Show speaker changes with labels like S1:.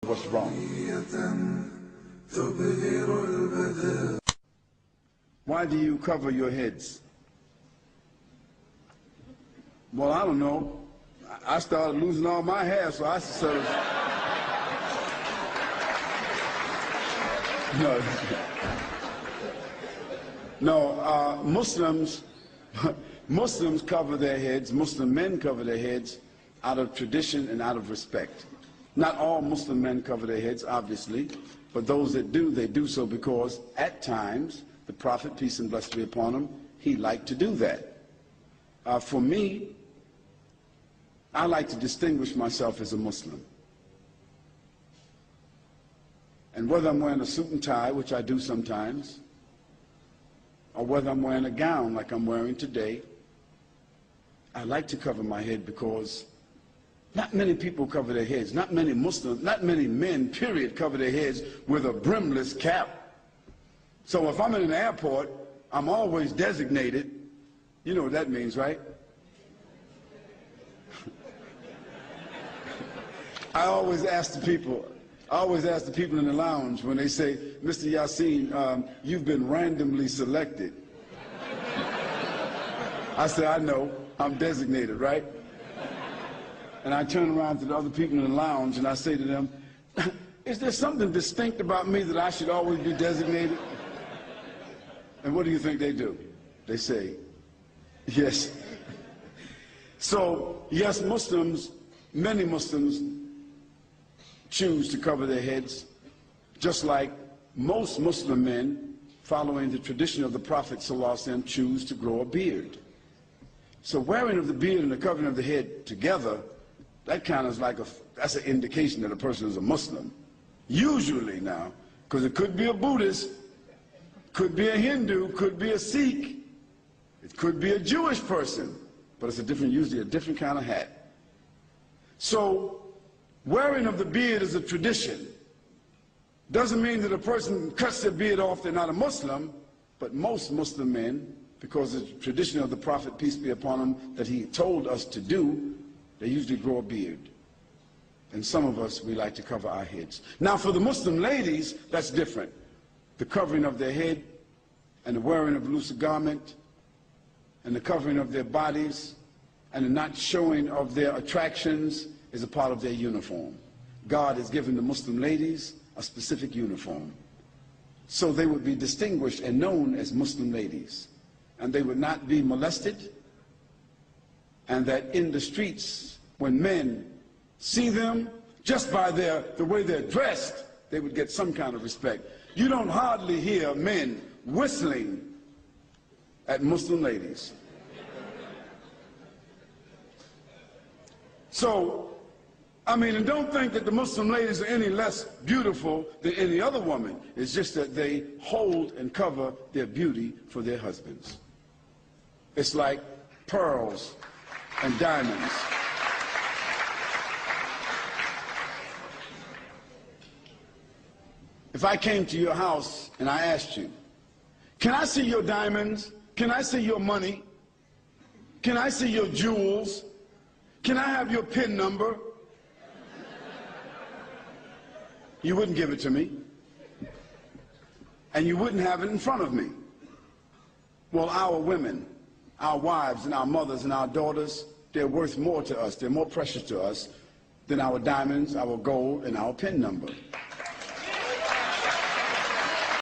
S1: what's wrong. Why do you cover your heads? Well, I don't know. I started losing all my hair, so I sort of... No, Muslims cover their heads, Muslim men cover their heads out of tradition and out of respect. Not all Muslim men cover their heads, obviously, but those that do, they do so because at times the Prophet, peace and blessings be upon him, he liked to do that. For me, I like to distinguish myself as a Muslim. And whether I'm wearing a suit and tie, which I do sometimes, or whether I'm wearing a gown like I'm wearing today, I like to cover my head because not many people cover their heads. Not many Muslims, not many men, period, cover their heads with a brimless cap. So if I'm in an airport, I'm always designated. You know what that means, right? I always ask the people in the lounge when they say, Mr. Yasin, you've been randomly selected. I say, I know, I'm designated, right? And I turn around to the other people in the lounge and I say to them, is there something distinct about me that I should always be designated? And what do you think they do? They say, yes. So, yes, Muslims, many Muslims choose to cover their heads, just like most Muslim men, following the tradition of the Prophet ﷺ, choose to grow a beard. So wearing of the beard and the covering of the head together, that kind of is like that's an indication that a person is a Muslim. Usually now, because it could be a Buddhist, could be a Hindu, could be a Sikh, it could be a Jewish person, but it's usually a different kind of hat. So wearing of the beard is a tradition. Doesn't mean that a person cuts their beard off, they're not a Muslim, but most Muslim men, because it's the tradition of the Prophet, peace be upon him, that he told us to do, they usually grow a beard. And some of us, we like to cover our heads. Now for the Muslim ladies, that's different. The covering of their head and the wearing of loose garment and the covering of their bodies and the not showing of their attractions is a part of their uniform. God has given the Muslim ladies a specific uniform. So they would be distinguished and known as Muslim ladies. And they would not be molested. And that in the streets, when men see them, just by the way they're dressed, they would get some kind of respect. You don't hardly hear men whistling at Muslim ladies. So, I mean, and don't think that the Muslim ladies are any less beautiful than any other woman. It's just that they hold and cover their beauty for their husbands. It's like pearls and diamonds. If I came to your house and I asked you, can I see your diamonds? Can I see your money? Can I see your jewels? Can I have your PIN number? You wouldn't give it to me. And you wouldn't have it in front of me. Well, our women, our wives and our mothers and our daughters, they're worth more to us, they're more precious to us than our diamonds, our gold, and our PIN number.